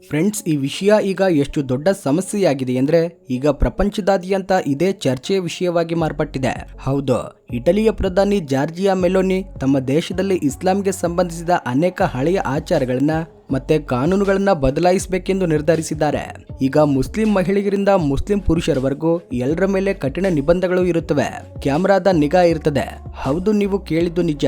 Friends, ಈ ವಿಷಯ ಈಗ ಎಷ್ಟು ದೊಡ್ಡ ಸಮಸ್ಯೆಯಾಗಿದೆ ಅಂದ್ರೆ ಈಗ ಪ್ರಪಂಚದಾದ್ಯಂತ ಇದೇ ಚರ್ಚೆಯ ವಿಷಯವಾಗಿ ಮಾರ್ಪಟ್ಟಿದೆ. ಹೌದು, ಇಟಲಿಯ ಪ್ರಧಾನಿ ಜಾರ್ಜಿಯಾ ಮೆಲೋನಿ ತಮ್ಮ ದೇಶದಲ್ಲಿ ಇಸ್ಲಾಂಗೆ ಸಂಬಂಧಿಸಿದ ಅನೇಕ ಹಳೆಯ ಆಚಾರಗಳನ್ನ ಮತ್ತೆ ಕಾನೂನುಗಳನ್ನ ಬದಲಾಯಿಸಬೇಕೆಂದು ನಿರ್ಧರಿಸಿದ್ದಾರೆ. ಈಗ ಮುಸ್ಲಿಂ ಮಹಿಳೆಯರಿಂದ ಮುಸ್ಲಿಂ ಪುರುಷರವರೆಗೂ ಎಲ್ಲರ ಮೇಲೆ ಕಠಿಣ ನಿಬಂಧನೆಗಳು ಇರುತ್ತವೆ. ಕ್ಯಾಮೆರಾದ ನಿಗಾ ಇರ್ತದೆ. ಹೌದು, ನೀವು ಕೇಳಿದ್ದು ನಿಜ.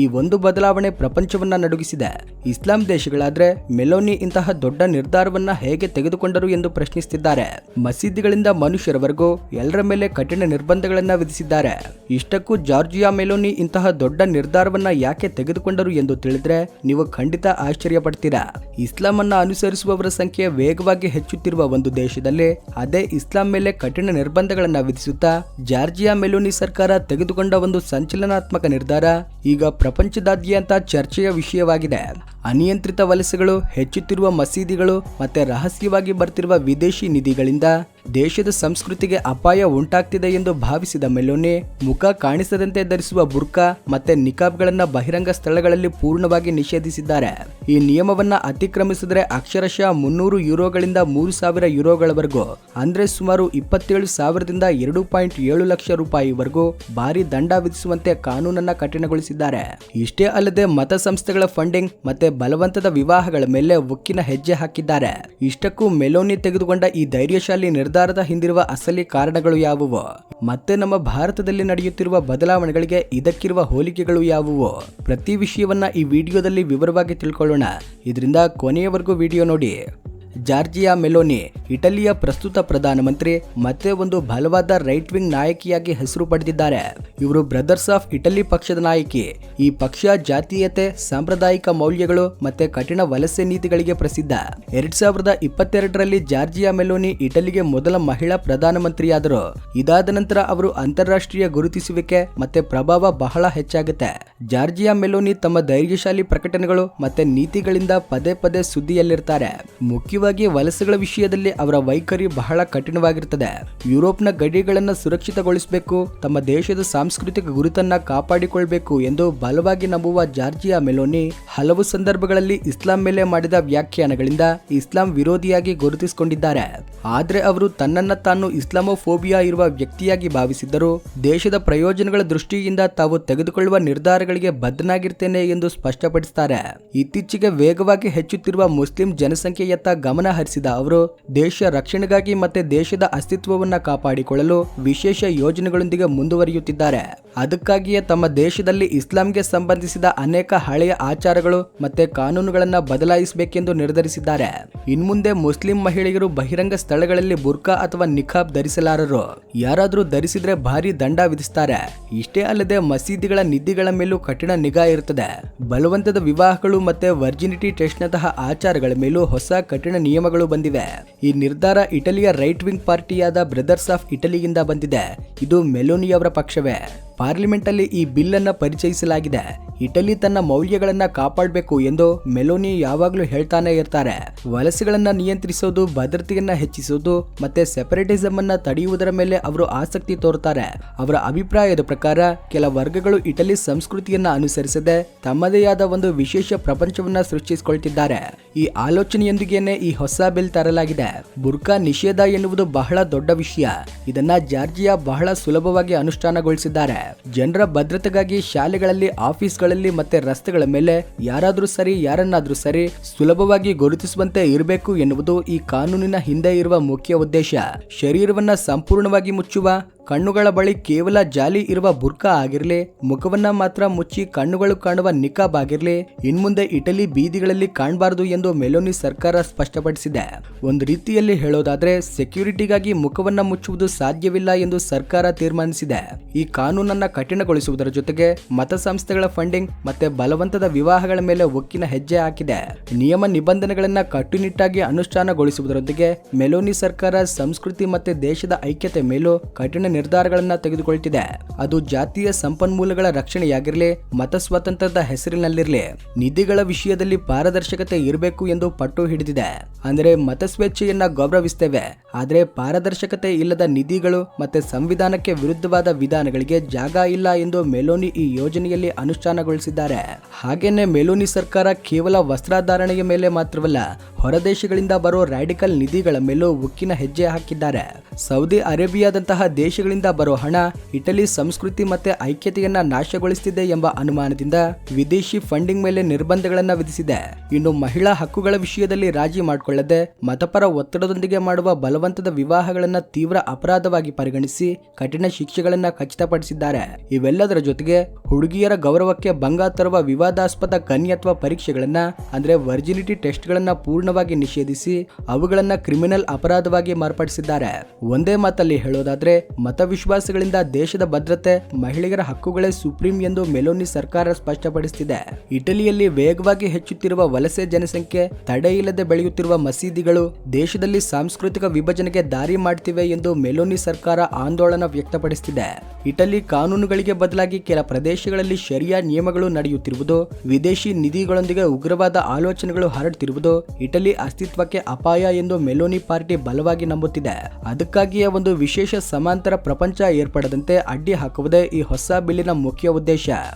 ಈ ಒಂದು ಬದಲಾವಣೆ ಪ್ರಪಂಚವನ್ನ ನಡುಗಿಸಿದೆ. ಇಸ್ಲಾಂ ದೇಶಗಳಾದ್ರೆ ಮೆಲೋನಿ ಇಂತಹ ದೊಡ್ಡ ನಿರ್ಧಾರವನ್ನ ಹೇಗೆ ತೆಗೆದುಕೊಂಡರು ಎಂದು ಪ್ರಶ್ನಿಸುತ್ತಿದ್ದಾರೆ. ಮಸೀದಿಗಳಿಂದ ಮನುಷ್ಯರವರೆಗೂ ಎಲ್ಲರ ಮೇಲೆ ಕಠಿಣ ನಿರ್ಬಂಧಗಳನ್ನ ವಿಧಿಸಿದ್ದಾರೆ. ಇಷ್ಟಕ್ಕೂ ಜಾರ್ಜಿಯಾ ಮೆಲೋನಿ ಇಂತಹ ದೊಡ್ಡ ನಿರ್ಧಾರವನ್ನ ಯಾಕೆ ತೆಗೆದುಕೊಂಡರು ಎಂದು ತಿಳಿದ್ರೆ ನೀವು ಖಂಡಿತ ಆಶ್ಚರ್ಯ ಪಡ್ತೀರಾ. ಇಸ್ಲಾಂ ಅನ್ನ ಅನುಸರಿಸುವವರ ಸಂಖ್ಯೆ ವೇಗವಾಗಿ ಹೆಚ್ಚುತ್ತಿರುವ ಒಂದು ದೇಶದಲ್ಲಿ ಅದೇ ಇಸ್ಲಾಂ ಮೇಲೆ ಕಠಿಣ ನಿರ್ಬಂಧಗಳನ್ನ ವಿಧಿಸುತ್ತಾ ಜಾರ್ಜಿಯಾ ಮೆಲೋನಿ ಸರ್ಕಾರ ತೆಗೆದುಕೊಂಡ ಒಂದು ಸಂಚಲನಾತ್ಮಕ ನಿರ್ಧಾರ ಈಗ ಪ್ರಪಂಚದಾದ್ಯಂತ ಚರ್ಚೆಯ ವಿಷಯವಾಗಿದೆ. ಅನಿಯಂತ್ರಿತ ವಲಸೆಗಳು, ಹೆಚ್ಚುತ್ತಿರುವ ಮಸೀದಿಗಳು ಮತ್ತೆ ರಹಸ್ಯವಾಗಿ ಬರ್ತಿರುವ ವಿದೇಶಿ ನಿಧಿಗಳಿಂದ ದೇಶದ ಸಂಸ್ಕೃತಿಗೆ ಅಪಾಯ ಉಂಟಾಗ್ತಿದೆ ಎಂದು ಭಾವಿಸಿದ ಮೆಲೋನಿ ಮುಖ ಕಾಣಿಸದಂತೆ ಧರಿಸುವ ಬುರ್ಕಾ ಮತ್ತೆ ನಿಕಾಬ್ಗಳನ್ನ ಬಹಿರಂಗ ಸ್ಥಳಗಳಲ್ಲಿ ಪೂರ್ಣವಾಗಿ ನಿಷೇಧಿಸಿದ್ದಾರೆ. ಈ ನಿಯಮವನ್ನ ಅತಿಕ್ರಮಿಸಿದ್ರೆ ಅಕ್ಷರಶಃ 300 ಯೂರೋಗಳಿಂದ 3000 ಯೂರೋಗಳವರೆಗೂ ಅಂದ್ರೆ ಸುಮಾರು 27,000ದಿಂದ 2.7 ಲಕ್ಷ ರೂಪಾಯಿವರೆಗೂ ಭಾರಿ ದಂಡ ವಿಧಿಸುವಂತೆ ಕಾನೂನನ್ನ ಕಠಿಣಗೊಳಿಸಿದ್ದಾರೆ. ಇಷ್ಟೇ ಅಲ್ಲದೆ ಮತ ಸಂಸ್ಥೆಗಳ ಫಂಡಿಂಗ್ ಮತ್ತೆ ಬಲವಂತದ ವಿವಾಹಗಳ ಮೇಲೆ ಉಕ್ಕಿನ ಹೆಜ್ಜೆ ಹಾಕಿದ್ದಾರೆ. ಇಷ್ಟಕ್ಕೂ ಮೆಲೋನಿ ತೆಗೆದುಕೊಂಡ ಈ ಧೈರ್ಯಶಾಲಿ ನಿರ್ಧಾರದ ಹಿಂದಿರುವ ಅಸಲಿ ಕಾರಣಗಳು ಯಾವುವು ಮತ್ತೆ ನಮ್ಮ ಭಾರತದಲ್ಲಿ ನಡೆಯುತ್ತಿರುವ ಬದಲಾವಣೆಗಳಿಗೆ ಇದಕ್ಕಿರುವ ಹೋಲಿಕೆಗಳು ಯಾವುವು? ಪ್ರತಿ ವಿಷಯವನ್ನ ಈ ವಿಡಿಯೋದಲ್ಲಿ ವಿವರವಾಗಿ ತಿಳ್ಕೊಳ್ಳೋಣ. ಇದರಿಂದ ಕೊನೆಯವರೆಗೂ ವಿಡಿಯೋ ನೋಡಿ. ಜಾರ್ಜಿಯಾ ಮೆಲೋನಿ ಇಟಲಿಯ ಪ್ರಸ್ತುತ ಪ್ರಧಾನಮಂತ್ರಿ ಮತ್ತೆ ಒಂದು ಬಲವಾದ ರೈಟ್ ವಿಂಗ್ ನಾಯಕಿಯಾಗಿ ಹೆಸರು ಪಡೆದಿದ್ದಾರೆ. ಇವರು ಬ್ರದರ್ಸ್ ಆಫ್ ಇಟಲಿ ಪಕ್ಷದ ನಾಯಕಿ. ಈ ಪಕ್ಷ ಜಾತೀಯತೆ, ಸಾಂಪ್ರದಾಯಿಕ ಮೌಲ್ಯಗಳು ಮತ್ತೆ ಕಠಿಣ ವಲಸೆ ನೀತಿಗಳಿಗೆ ಪ್ರಸಿದ್ಧ. 2022ರಲ್ಲಿ ಜಾರ್ಜಿಯಾ ಮೆಲೋನಿ ಇಟಲಿಗೆ ಮೊದಲ ಮಹಿಳಾ ಪ್ರಧಾನಮಂತ್ರಿಯಾದರು. ಇದಾದ ನಂತರ ಅವರು ಅಂತಾರಾಷ್ಟ್ರೀಯ ಗುರುತಿಸುವಿಕೆ ಮತ್ತೆ ಪ್ರಭಾವ ಬಹಳ ಹೆಚ್ಚಾಗುತ್ತೆ. ಜಾರ್ಜಿಯಾ ಮೆಲೋನಿ ತಮ್ಮ ಧೈರ್ಯಶಾಲಿ ಪ್ರಕಟಣೆಗಳು ಮತ್ತೆ ನೀತಿಗಳಿಂದ ಪದೇ ಪದೇ ಸುದ್ದಿಯಲ್ಲಿರ್ತಾರೆ. ಮುಖ್ಯವಾಗಿ ವಲಸೆಗಳ ವಿಷಯದಲ್ಲಿ ಅವರ ವೈಖರಿ ಬಹಳ ಕಠಿಣವಾಗಿರುತ್ತದೆ. ಯುರೋಪ್ನ ಗಡಿಗಳನ್ನು ಸುರಕ್ಷಿತಗೊಳಿಸಬೇಕು, ತಮ್ಮ ದೇಶದ ಸಾಂಸ್ಕೃತಿಕ ಗುರುತನ್ನ ಕಾಪಾಡಿಕೊಳ್ಬೇಕು ಎಂದು ಬಲವಾಗಿ ನಂಬುವ ಜಾರ್ಜಿಯಾ ಮೆಲೋನಿ ಹಲವು ಸಂದರ್ಭಗಳಲ್ಲಿ ಇಸ್ಲಾಂ ಮೇಲೆ ಮಾಡಿದ ವ್ಯಾಖ್ಯಾನಗಳಿಂದ ಇಸ್ಲಾಂ ವಿರೋಧಿಯಾಗಿ ಗುರುತಿಸಿಕೊಂಡಿದ್ದಾರೆ. ಆದ್ರೆ ಅವರು ತನ್ನನ್ನ ತಾನು ಇಸ್ಲಾಮೋಫೋಬಿಯಾ ಇರುವ ವ್ಯಕ್ತಿಯಾಗಿ ಭಾವಿಸಿದ್ದರು. ದೇಶದ ಪ್ರಯೋಜನಗಳ ದೃಷ್ಟಿಯಿಂದ ತಾವು ತೆಗೆದುಕೊಳ್ಳುವ ನಿರ್ಧಾರಗಳಿಗೆ ಬದ್ಧನಾಗಿರ್ತೇನೆ ಎಂದು ಸ್ಪಷ್ಟಪಡಿಸುತ್ತಾರೆ. ಇತ್ತೀಚೆಗೆ ವೇಗವಾಗಿ ಹೆಚ್ಚುತ್ತಿರುವ ಮುಸ್ಲಿಂ ಜನಸಂಖ್ಯೆಯತ್ತ ಗಮನ ಹರಿಸಿದ ಅವರು ದೇಶ ರಕ್ಷಣೆಗಾಗಿ ಮತ್ತೆ ದೇಶದ ಅಸ್ತಿತ್ವವನ್ನ ಕಾಪಾಡಿಕೊಳ್ಳಲು ವಿಶೇಷ ಯೋಜನೆಗಳೊಂದಿಗೆ ಮುಂದುವರಿಯುತ್ತಿದ್ದಾರೆ. ಅದಕ್ಕಾಗಿಯೇ ತಮ್ಮ ದೇಶದಲ್ಲಿ ಇಸ್ಲಾಂಗೆ ಸಂಬಂಧಿಸಿದ ಅನೇಕ ಹಳೆಯ ಆಚಾರಗಳು ಮತ್ತೆ ಕಾನೂನುಗಳನ್ನ ಬದಲಾಯಿಸಬೇಕೆಂದು ನಿರ್ಧರಿಸಿದ್ದಾರೆ. ಇನ್ಮುಂದೆ ಮುಸ್ಲಿಂ ಮಹಿಳೆಯರು ಬಹಿರಂಗ ಸ್ಥಳಗಳಲ್ಲಿ ಬುರ್ಕಾ ಅಥವಾ ನಿಖಾಬ್ ಧರಿಸಲಾರರು. ಯಾರಾದ್ರೂ ಧರಿಸಿದ್ರೆ ಭಾರಿ ದಂಡ ವಿಧಿಸುತ್ತಾರೆ. ಇಷ್ಟೇ ಅಲ್ಲದೆ ಮಸೀದಿಗಳ ನಿಧಿಗಳ ಮೇಲೂ ಕಠಿಣ ನಿಗಾ ಇರುತ್ತದೆ. ಬಲವಂತದ ವಿವಾಹಗಳು ಮತ್ತೆ ವರ್ಜಿನಿಟಿ ಟೆಸ್ಟ್ ನಂತಹ ಆಚಾರಗಳ ಮೇಲೂ ಹೊಸ ಕಠಿಣ ನಿಯಮಗಳು ಬಂದಿವೆ. ಈ ನಿರ್ಧಾರ ಇಟಲಿಯ ರೈಟ್ ವಿಂಗ್ ಪಾರ್ಟಿಯಾದ ಬ್ರದರ್ಸ್ ಆಫ್ ಇಟಲಿಯಿಂದ ಬಂದಿದೆ. ಇದು ಮೆಲೋನಿ ಅವರ ಪಕ್ಷವೇ. ಪಾರ್ಲಿಮೆಂಟ್ ಅಲ್ಲಿ ಈ ಬಿಲ್ ಅನ್ನ ಪರಿಚಯಿಸಲಾಗಿದೆ. ಇಟಲಿ ತನ್ನ ಮೌಲ್ಯಗಳನ್ನ ಕಾಪಾಡಬೇಕು ಎಂದು ಮೆಲೋನಿ ಯಾವಾಗಲೂ ಹೇಳ್ತಾನೆ ಇರ್ತಾರೆ. ವಲಸೆಗಳನ್ನ ನಿಯಂತ್ರಿಸೋದು, ಭದ್ರತೆಯನ್ನ ಹೆಚ್ಚಿಸೋದು ಮತ್ತೆ ಸೆಪರೇಟಿಸಂ ಅನ್ನ ತಡೆಯುವುದರ ಮೇಲೆ ಅವರು ಆಸಕ್ತಿ ತೋರುತ್ತಾರೆ. ಅವರ ಅಭಿಪ್ರಾಯದ ಪ್ರಕಾರ ಕೆಲ ವರ್ಗಗಳು ಇಟಲಿ ಸಂಸ್ಕೃತಿಯನ್ನ ಅನುಸರಿಸದೆ ತಮ್ಮದೇ ಆದ ಒಂದು ವಿಶೇಷ ಪ್ರಪಂಚವನ್ನ ಸೃಷ್ಟಿಸಿಕೊಳ್ತಿದ್ದಾರೆ. ಈ ಆಲೋಚನೆಯೊಂದಿಗೇನೆ ಈ ಹೊಸ ಬಿಲ್ ತರಲಾಗಿದೆ. ಬುರ್ಕಾ ನಿಷೇಧ ಎನ್ನುವುದು ಬಹಳ ದೊಡ್ಡ ವಿಷಯ. ಇದನ್ನ ಜಾರ್ಜಿಯಾ ಬಹಳ ಸುಲಭವಾಗಿ ಅನುಷ್ಠಾನಗೊಳಿಸಿದ್ದಾರೆ. ಜನರ ಭದ್ರತೆಗಾಗಿ ಶಾಲೆಗಳಲ್ಲಿ, ಆಫೀಸ್ಗಳಲ್ಲಿ ಮತ್ತೆ ರಸ್ತೆಗಳ ಮೇಲೆ ಯಾರಾದ್ರೂ ಸರಿ, ಯಾರನ್ನಾದ್ರೂ ಸರಿ ಸುಲಭವಾಗಿ ಗುರುತಿಸುವಂತೆ ಇರಬೇಕು ಎನ್ನುವುದು ಈ ಕಾನೂನಿನ ಹಿಂದೆ ಇರುವ ಮುಖ್ಯ ಉದ್ದೇಶ. ಶರೀರವನ್ನ ಸಂಪೂರ್ಣವಾಗಿ ಮುಚ್ಚುವ, ಕಣ್ಣುಗಳ ಬಳಿ ಕೇವಲ ಜಾಲಿ ಇರುವ ಬುರ್ಕಾ ಆಗಿರ್ಲಿ, ಮುಖವನ್ನ ಮಾತ್ರ ಮುಚ್ಚಿ ಕಣ್ಣುಗಳು ಕಾಣುವ ನಿಕಾಬ್ ಆಗಿರ್ಲಿ ಇನ್ಮುಂದೆ ಇಟಲಿ ಬೀದಿಗಳಲ್ಲಿ ಕಾಣಬಾರದು ಎಂದು ಮೆಲೋನಿ ಸರ್ಕಾರ ಸ್ಪಷ್ಟಪಡಿಸಿದೆ. ಒಂದು ರೀತಿಯಲ್ಲಿ ಹೇಳೋದಾದ್ರೆ ಸೆಕ್ಯೂರಿಟಿಗಾಗಿ ಮುಖವನ್ನ ಮುಚ್ಚುವುದು ಸಾಧ್ಯವಿಲ್ಲ ಎಂದು ಸರ್ಕಾರ ತೀರ್ಮಾನಿಸಿದೆ. ಈ ಕಾನೂನನ್ನ ಕಠಿಣಗೊಳಿಸುವುದರ ಜೊತೆಗೆ ಮತ ಸಂಸ್ಥೆಗಳ ಫಂಡಿಂಗ್ ಮತ್ತೆ ಬಲವಂತದ ವಿವಾಹಗಳ ಮೇಲೆ ಒಕ್ಕಿನ ಹೆಜ್ಜೆ ಹಾಕಿದೆ. ನಿಯಮ ನಿಬಂಧನೆಗಳನ್ನ ಕಟ್ಟುನಿಟ್ಟಾಗಿ ಅನುಷ್ಠಾನಗೊಳಿಸುವುದರೊಂದಿಗೆ ಮೆಲೋನಿ ಸರ್ಕಾರ ಸಂಸ್ಕೃತಿ ಮತ್ತೆ ದೇಶದ ಐಕ್ಯತೆ ಮೇಲೂ ಕಠಿಣ ನಿರ್ಧಾರಗಳನ್ನ ತೆಗೆದುಕೊಳ್ತಿದೆ. ಅದು ಜಾತಿಯ ಸಂಪನ್ಮೂಲಗಳ ರಕ್ಷಣೆಯಾಗಿರಲಿ, ಮತ ಸ್ವಾತಂತ್ರ್ಯದ ಹೆಸರಿನಲ್ಲಿರಲಿ, ನಿಧಿಗಳ ವಿಷಯದಲ್ಲಿ ಪಾರದರ್ಶಕತೆ ಇರಬೇಕು ಎಂದು ಪಟ್ಟು ಹಿಡಿದಿದೆ. ಅಂದರೆ ಮತ ಸ್ವೇಚ್ಛೆಯನ್ನ ಗೌರವಿಸ್ತೇವೆ, ಆದರೆ ಪಾರದರ್ಶಕತೆ ಇಲ್ಲದ ನಿಧಿಗಳು ಮತ್ತೆ ಸಂವಿಧಾನಕ್ಕೆ ವಿರುದ್ಧವಾದ ವಿಧಾನಗಳಿಗೆ ಜಾಗ ಇಲ್ಲ ಎಂದು ಮೆಲೋನಿ ಈ ಯೋಜನೆಯಲ್ಲಿ ಅನುಷ್ಠಾನಗೊಳಿಸಿದ್ದಾರೆ. ಹಾಗೇನೆ ಮೆಲೋನಿ ಸರ್ಕಾರ ಕೇವಲ ವಸ್ತ್ರಧಾರಣೆಯ ಮೇಲೆ ಮಾತ್ರವಲ್ಲ, ಹೊರದೇಶಗಳಿಂದ ಬರೋ ರಾಡಿಕಲ್ ನಿಧಿಗಳ ಮೇಲೂ ಉಕ್ಕಿನ ಹೆಜ್ಜೆ ಹಾಕಿದ್ದಾರೆ. ಸೌದಿ ಅರೇಬಿಯಾದಂತಹ ದೇಶಗಳಿಂದ ಬರೋ ಹಣ ಇಟಲಿ ಸಂಸ್ಕೃತಿ ಮತ್ತೆ ಐಕ್ಯತೆಯನ್ನ ನಾಶಗೊಳಿಸುತ್ತಿದೆ ಎಂಬ ಅನುಮಾನದಿಂದ ವಿದೇಶಿ ಫಂಡಿಂಗ್ ಮೇಲೆ ನಿರ್ಬಂಧಗಳನ್ನ ವಿಧಿಸಿದೆ. ಇನ್ನು ಮಹಿಳಾ ಹಕ್ಕುಗಳ ವಿಷಯದಲ್ಲಿ ರಾಜಿ ಮಾಡಿಕೊಳ್ಳದೆ ಮತಪರ ಒತ್ತಡದೊಂದಿಗೆ ಮಾಡುವ ಬಲವಂತದ ವಿವಾಹಗಳನ್ನ ತೀವ್ರ ಅಪರಾಧವಾಗಿ ಪರಿಗಣಿಸಿ ಕಠಿಣ ಶಿಕ್ಷೆಗಳನ್ನ ಖಚಿತಪಡಿಸಿದ್ದಾರೆ. ಇವೆಲ್ಲದರ ಜೊತೆಗೆ ಹುಡುಗಿಯರ ಗೌರವಕ್ಕೆ ಭಂಗ ತರುವ ವಿವಾದಾಸ್ಪದ ಕನ್ಯತ್ವ ಪರೀಕ್ಷೆಗಳನ್ನ ಅಂದ್ರೆ ವರ್ಜಿನಿಟಿ ಟೆಸ್ಟ್ ಗಳನ್ನ ಪೂರ್ಣವಾಗಿ ನಿಷೇಧಿಸಿ ಅವುಗಳನ್ನ ಕ್ರಿಮಿನಲ್ ಅಪರಾಧವಾಗಿ ಮಾರ್ಪಡಿಸಿದ್ದಾರೆ. ಒಂದೇ ಮಾತಲ್ಲಿ ಹೇಳೋದಾದ್ರೆ ಮತವಿಶ್ವಾಸಗಳಿಂದ ದೇಶದ ಭದ್ರತೆ, ಮಹಿಳೆಯರ ಹಕ್ಕುಗಳೇ ಸುಪ್ರೀಂ ಎಂದು ಮೆಲೋನಿ ಸರ್ಕಾರ ಸ್ಪಷ್ಟಪಡಿಸಿದೆ. ಇಟಲಿಯಲ್ಲಿ ವೇಗವಾಗಿ ಹೆಚ್ಚುತ್ತಿರುವ ವಲಸೆ ಜನಸಂಖ್ಯೆ, ತಡೆಯಿಲ್ಲದೆ ಬೆಳೆಯುತ್ತಿರುವ ಮಸೀದಿಗಳು ದೇಶದಲ್ಲಿ ಸಾಂಸ್ಕೃತಿಕ ವಿಭಜನೆಗೆ ದಾರಿ ಮಾಡ್ತಿವೆ ಎಂದು ಮೆಲೋನಿ ಸರ್ಕಾರ ಆಂದೋಲನ ವ್ಯಕ್ತಪಡಿಸಿದೆ. ಇಟಲಿ ಕಾನೂನುಗಳಿಗೆ ಬದಲಾಗಿ ಕೆಲ ಪ್ರದೇಶಗಳಲ್ಲಿ ಶರಿಯಾ ನಿಯಮಗಳು ನಡೆಯುತ್ತಿರುವುದು, ವಿದೇಶಿ ನಿಧಿಗಳೊಂದಿಗೆ ಉಗ್ರವಾದ ಆಲೋಚನೆಗಳು ಹರಡುತ್ತಿರುವುದು ಇಟಲಿ ಅಸ್ತಿತ್ವಕ್ಕೆ ಅಪಾಯ ಎಂದು ಮೆಲೋನಿ ಪಾರ್ಟಿ ಬಲವಾಗಿ ನಂಬುತ್ತಿದೆ. ಅದಕ್ಕಾಗಿಯೇ ಒಂದು ವಿಶೇಷ ಸಮಾಂತರ ಪ್ರಪಂಚ ಏರ್ಪಡದಂತೆ ಅಡ್ಡಿ ಹಾಕುವುದೇ ಈ ಹೊಸ ಬಿಲ್ಲಿನ ಮುಖ್ಯ ಉದ್ದೇಶ.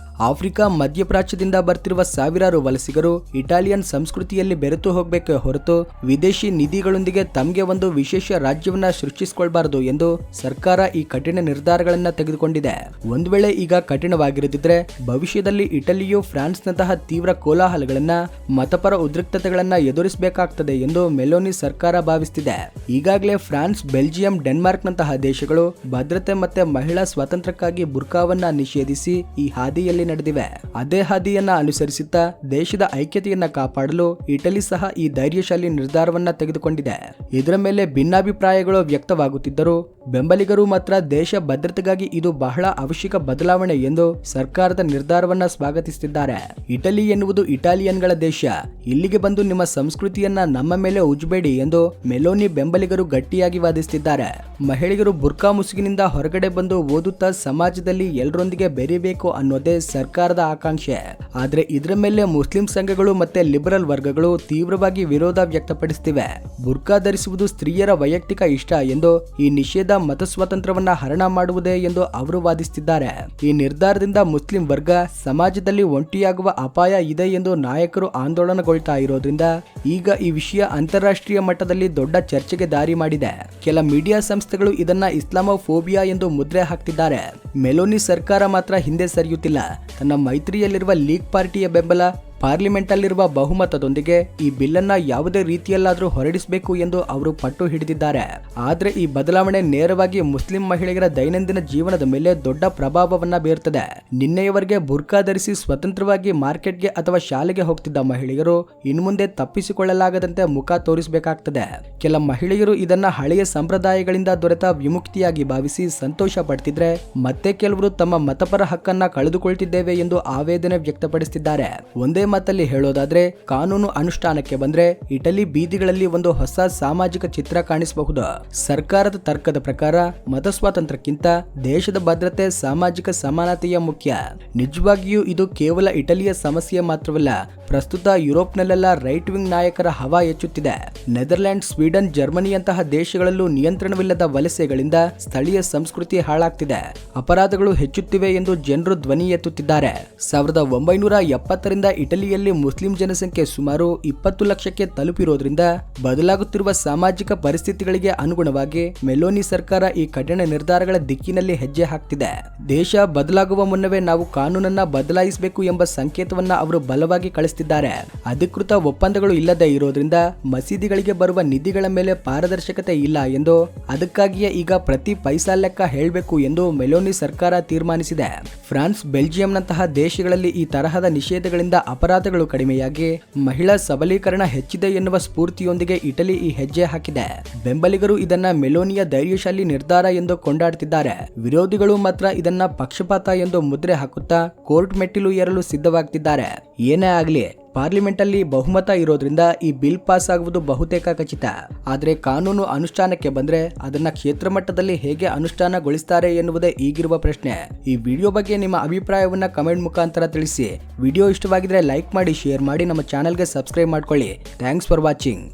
ಆಫ್ರಿಕಾ, ಮಧ್ಯಪ್ರಾಚ್ಯದಿಂದ ಬರ್ತಿರುವ ಸಾವಿರಾರು ವಲಸಿಗರು ಇಟಾಲಿಯನ್ ಸಂಸ್ಕೃತಿಯಲ್ಲಿ ಬೆರೆತು ಹೋಗಬೇಕೇ ಹೊರತು ವಿದೇಶಿ ನಿಧಿಗಳೊಂದಿಗೆ ತಮಗೆ ಒಂದು ವಿಶೇಷ ರಾಜ್ಯವನ್ನ ಸೃಷ್ಟಿಸಿಕೊಳ್ಬಾರದು ಎಂದು ಸರ್ಕಾರ ಈ ಕಠಿಣ ನಿರ್ಧಾರಗಳನ್ನ ತೆಗೆದುಕೊಂಡಿದೆ. ಒಂದು ವೇಳೆ ಈಗ ಕಠಿಣವಾಗಿರದಿದ್ರೆ ಭವಿಷ್ಯದಲ್ಲಿ ಇಟಲಿಯು ಫ್ರಾನ್ಸ್ನಂತಹ ತೀವ್ರ ಕೋಲಾಹಲಗಳನ್ನ, ಮತಪರ ಉದ್ರಿಕ್ತತೆಗಳನ್ನ ಎದುರಿಸಬೇಕಾಗ್ತದೆ ಎಂದು ಮೆಲೋನಿ ಸರ್ಕಾರ ಭಾವಿಸುತ್ತಿದೆ. ಈಗಾಗಲೇ ಫ್ರಾನ್ಸ್, ಬೆಲ್ಜಿಯಂ, ಡೆನ್ಮಾರ್ಕ್ನಂತಹ ದೇಶಗಳು ಭದ್ರತೆ ಮತ್ತೆ ಮಹಿಳಾ ಸ್ವಾತಂತ್ರ್ಯಕ್ಕಾಗಿ ಬುರ್ಕಾವನ್ನ ನಿಷೇಧಿಸಿ ಈ ಹಾದಿಯಲ್ಲಿ ನಡೆದಿವೆ. ಅದೇ ಹಾದಿಯನ್ನ ಅನುಸರಿಸುತ್ತಾ ದೇಶದ ಐಕ್ಯತೆಯನ್ನ ಕಾಪಾಡಲು ಇಟಲಿ ಸಹ ಈ ಧೈರ್ಯಶಾಲಿ ನಿರ್ಧಾರವನ್ನ ತೆಗೆದುಕೊಂಡಿದೆ. ಇದರ ಮೇಲೆ ಭಿನ್ನಾಭಿಪ್ರಾಯಗಳು ವ್ಯಕ್ತವಾಗುತ್ತಿದ್ದರೂ ಬೆಂಬಲಿಗರು ಮಾತ್ರ ದೇಶ ಭದ್ರತೆಗಾಗಿ ಇದು ಬಹಳ ಅವಶ್ಯಕ ಬದಲಾವಣೆ ಎಂದು ಸರ್ಕಾರದ ನಿರ್ಧಾರವನ್ನ ಸ್ವಾಗತಿಸುತ್ತಿದ್ದಾರೆ. ಇಟಲಿ ಎನ್ನುವುದು ಇಟಾಲಿಯನ್ಗಳ ದೇಶ, ಇಲ್ಲಿಗೆ ಬಂದು ನಿಮ್ಮ ಸಂಸ್ಕೃತಿಯನ್ನ ನಮ್ಮ ಮೇಲೆ ಉಜ್ಬೇಡಿ ಎಂದು ಮೆಲೋನಿ ಬೆಂಬಲಿಗರು ಗಟ್ಟಿಯಾಗಿ ವಾದಿಸುತ್ತಿದ್ದಾರೆ. ಮಹಿಳೆಯರು ಬುರ್ಕಾ ಮುಸುಗಿನಿಂದ ಹೊರಗಡೆ ಬಂದು ಓದುತ್ತಾ ಸಮಾಜದಲ್ಲಿ ಎಲ್ಲರೊಂದಿಗೆ ಬೆರೀಬೇಕು ಅನ್ನೋದೇ ಸರ್ಕಾರದ ಆಕಾಂಕ್ಷೆ. ಆದ್ರೆ ಇದರ ಮೇಲೆ ಮುಸ್ಲಿಂ ಸಂಘಗಳು ಮತ್ತೆ ಲಿಬರಲ್ ವರ್ಗಗಳು ತೀವ್ರವಾಗಿ ವಿರೋಧ ವ್ಯಕ್ತಪಡಿಸುತ್ತಿವೆ. ಬುರ್ಕಾ ಧರಿಸುವುದು ಸ್ತ್ರೀಯರ ವೈಯಕ್ತಿಕ ಇಷ್ಟ ಎಂದು ಈ ನಿಷೇಧ ಮತ ಸ್ವಾತಂತ್ರ್ಯವನ್ನ ಹರಣ ಮಾಡುವುದೇ ಎಂದು ಅವರು ವಾದಿಸುತ್ತಿದ್ದಾರೆ. ಈ ನಿರ್ಧಾರದಿಂದ ಮುಸ್ಲಿಂ ವರ್ಗ ಸಮಾಜದಲ್ಲಿ ಒಂಟಿಯಾಗುವ ಅಪಾಯ ಇದೆ ಎಂದು ನಾಯಕರು ಆಂದೋಲನಗೊಳ್ತಾ ಇರೋದ್ರಿಂದ ಈಗ ಈ ವಿಷಯ ಅಂತಾರಾಷ್ಟ್ರೀಯ ಮಟ್ಟದಲ್ಲಿ ದೊಡ್ಡ ಚರ್ಚೆಗೆ ದಾರಿ ಮಾಡಿದೆ. ಕೆಲ ಮೀಡಿಯಾ ಸಂಸ್ಥೆಗಳು ಇದನ್ನ ಇಸ್ಲಾಮೋಫೋಬಿಯಾ ಎಂದು ಮುದ್ರೆ ಹಾಕ್ತಿದ್ದಾರೆ. ಮೆಲೋನಿ ಸರ್ಕಾರ ಮಾತ್ರ ಹಿಂದೆ ಸರಿಯುತ್ತಿಲ್ಲ. ತನ್ನ ಮೈತ್ರಿಯಲ್ಲಿರುವ ಲೀಗ್ ಪಾರ್ಟಿಯ ಬೆಂಬಲ, ಪಾರ್ಲಿಮೆಂಟ್ ಅಲ್ಲಿರುವ ಬಹುಮತದೊಂದಿಗೆ ಈ ಬಿಲ್ಲನ್ನ ಯಾವುದೇ ರೀತಿಯಲ್ಲಾದರೂ ಹೊರಡಿಸಬೇಕು ಎಂದು ಅವರು ಪಟ್ಟು ಹಿಡಿದಿದ್ದಾರೆ. ಆದ್ರೆ ಈ ಬದಲಾವಣೆ ನೇರವಾಗಿ ಮುಸ್ಲಿಂ ಮಹಿಳೆಯರ ದೈನಂದಿನ ಜೀವನದ ಮೇಲೆ ದೊಡ್ಡ ಪ್ರಭಾವವನ್ನ ಬೀರುತ್ತದೆ. ನಿನ್ನೆಯವರೆಗೆ ಬುರ್ಕಾ ಧರಿಸಿ ಸ್ವತಂತ್ರವಾಗಿ ಮಾರ್ಕೆಟ್ಗೆ ಅಥವಾ ಶಾಲೆಗೆ ಹೋಗ್ತಿದ್ದ ಮಹಿಳೆಯರು ಇನ್ಮುಂದೆ ತಪ್ಪಿಸಿಕೊಳ್ಳಲಾಗದಂತೆ ಮುಖ ತೋರಿಸಬೇಕಾಗ್ತದೆ. ಕೆಲ ಮಹಿಳೆಯರು ಇದನ್ನ ಹಳೆಯ ಸಂಪ್ರದಾಯಗಳಿಂದ ದೊರೆತ ವಿಮುಕ್ತಿಯಾಗಿ ಭಾವಿಸಿ ಸಂತೋಷ ಪಡ್ತಿದ್ರೆ, ಮತ್ತೆ ಕೆಲವರು ತಮ್ಮ ಮತಪರ ಹಕ್ಕನ್ನ ಕಳೆದುಕೊಳ್ತಿದ್ದೇವೆ ಎಂದು ಆವೇದನೆ ವ್ಯಕ್ತಪಡಿಸುತ್ತಿದ್ದಾರೆ. ಒಂದೇ ಮಾತಲ್ಲಿ ಹೇಳೋದಾದ್ರೆ ಕಾನೂನು ಅನುಷ್ಠಾನಕ್ಕೆ ಬಂದ್ರೆ ಇಟಲಿ ಬೀದಿಗಳಲ್ಲಿ ಒಂದು ಹೊಸ ಸಾಮಾಜಿಕ ಚಿತ್ರ ಕಾಣಿಸಬಹುದು. ಸರ್ಕಾರದ ತರ್ಕದ ಪ್ರಕಾರ ಮತ ಸ್ವಾತಂತ್ರ್ಯಕ್ಕಿಂತ ದೇಶದ ಭದ್ರತೆ, ಸಾಮಾಜಿಕ ಸಮಾನತೆಯ ಮುಖ್ಯ. ನಿಜವಾಗಿಯೂ ಇದು ಕೇವಲ ಇಟಲಿಯ ಸಮಸ್ಯೆ ಮಾತ್ರವಲ್ಲ, ಪ್ರಸ್ತುತ ಯುರೋಪ್ನಲ್ಲೆಲ್ಲ ರೈಟ್ ವಿಂಗ್ ನಾಯಕರ ಹವಾ ಹೆಚ್ಚುತ್ತಿದೆ. ನೆದರ್ಲ್ಯಾಂಡ್, ಸ್ವೀಡನ್, ಜರ್ಮನಿಯಂತಹ ದೇಶಗಳಲ್ಲೂ ನಿಯಂತ್ರಣವಿಲ್ಲದ ವಲಸೆಗಳಿಂದ ಸ್ಥಳೀಯ ಸಂಸ್ಕೃತಿ ಹಾಳಾಗ್ತಿದೆ, ಅಪರಾಧಗಳು ಹೆಚ್ಚುತ್ತಿವೆ ಎಂದು ಜನರು ಧ್ವನಿ ಎತ್ತುತ್ತಿದ್ದಾರೆ. 1970ರಿಂದ ಇಟಲಿಯಲ್ಲಿ ಮುಸ್ಲಿಂ ಜನಸಂಖ್ಯೆ ಸುಮಾರು 20 ಲಕ್ಷಕ್ಕೆ ತಲುಪಿರೋದ್ರಿಂದ ಬದಲಾಗುತ್ತಿರುವ ಸಾಮಾಜಿಕ ಪರಿಸ್ಥಿತಿಗಳಿಗೆ ಅನುಗುಣವಾಗಿ ಮೆಲೋನಿ ಸರ್ಕಾರ ಈ ಕಠಿಣ ನಿರ್ಧಾರಗಳ ದಿಕ್ಕಿನಲ್ಲಿ ಹೆಜ್ಜೆ ಹಾಕ್ತಿದೆ. ದೇಶ ಬದಲಾಗುವ ಮುನ್ನವೇ ನಾವು ಕಾನೂನನ್ನ ಬದಲಾಯಿಸಬೇಕು ಎಂಬ ಸಂಕೇತವನ್ನ ಅವರು ಬಲವಾಗಿ ಕಳಿಸುತ್ತಿದ್ದಾರೆ. ಅಧಿಕೃತ ಒಪ್ಪಂದಗಳು ಇಲ್ಲದೆ ಇರೋದ್ರಿಂದ ಮಸೀದಿಗಳಿಗೆ ಬರುವ ನಿಧಿಗಳ ಮೇಲೆ ಪಾರದರ್ಶಕತೆ ಇಲ್ಲ ಎಂದು, ಅದಕ್ಕಾಗಿಯೇ ಈಗ ಪ್ರತಿ ಪೈಸಾ ಲೆಕ್ಕ ಹೇಳಬೇಕು ಎಂದು ಮೆಲೋನಿ ಸರ್ಕಾರ ತೀರ್ಮಾನಿಸಿದೆ. ಫ್ರಾನ್ಸ್, ಬೆಲ್ಜಿಯಂನಂತಹ ದೇಶಗಳಲ್ಲಿ ಈ ತರಹದ ನಿಷೇಧಗಳಿಂದ ಅಪರಾಧಗಳು ಕಡಿಮೆಯಾಗಿ ಮಹಿಳಾ ಸಬಲೀಕರಣ ಹೆಚ್ಚಿದೆ ಎನ್ನುವ ಸ್ಫೂರ್ತಿಯೊಂದಿಗೆ ಇಟಲಿ ಈ ಹೆಜ್ಜೆ ಹಾಕಿದೆ. ಬೆಂಬಲಿಗರು ಇದನ್ನ ಮೆಲೋನಿಯ ಧೈರ್ಯಶಾಲಿ ನಿರ್ಧಾರ ಎಂದು ಕೊಂಡಾಡುತ್ತಿದ್ದಾರೆ. ವಿರೋಧಿಗಳು ಮಾತ್ರ ಇದನ್ನ ಪಕ್ಷಪಾತ ಎಂದು ಮುದ್ರೆ ಹಾಕುತ್ತಾ ಕೋರ್ಟ್ ಮೆಟ್ಟಿಲು ಏರಲು ಸಿದ್ಧವಾಗ್ತಿದ್ದಾರೆ. ಏನೇ ಆಗ್ಲಿ, ಪಾರ್ಲಿಮೆಂಟ್ ಅಲ್ಲಿ ಬಹುಮತ ಇರೋದ್ರಿಂದ ಈ ಬಿಲ್ ಪಾಸ್ ಆಗುವುದು ಬಹುತೇಕ ಖಚಿತ. ಆದ್ರೆ ಕಾನೂನು ಅನುಷ್ಠಾನಕ್ಕೆ ಬಂದ್ರೆ ಅದನ್ನ ಕ್ಷೇತ್ರ ಮಟ್ಟದಲ್ಲಿ ಹೇಗೆ ಅನುಷ್ಠಾನಗೊಳಿಸ್ತಾರೆ ಎನ್ನುವುದೇ ಈಗಿರುವ ಪ್ರಶ್ನೆ. ಈ ವಿಡಿಯೋ ಬಗ್ಗೆ ನಿಮ್ಮ ಅಭಿಪ್ರಾಯವನ್ನ ಕಮೆಂಟ್ ಮುಖಾಂತರ ತಿಳಿಸಿ. ವಿಡಿಯೋ ಇಷ್ಟವಾಗಿದ್ರೆ ಲೈಕ್ ಮಾಡಿ, ಶೇರ್ ಮಾಡಿ, ನಮ್ಮ ಚಾನೆಲ್ಗೆ ಸಬ್ಸ್ಕ್ರೈಬ್ ಮಾಡ್ಕೊಳ್ಳಿ. Thanks for watching.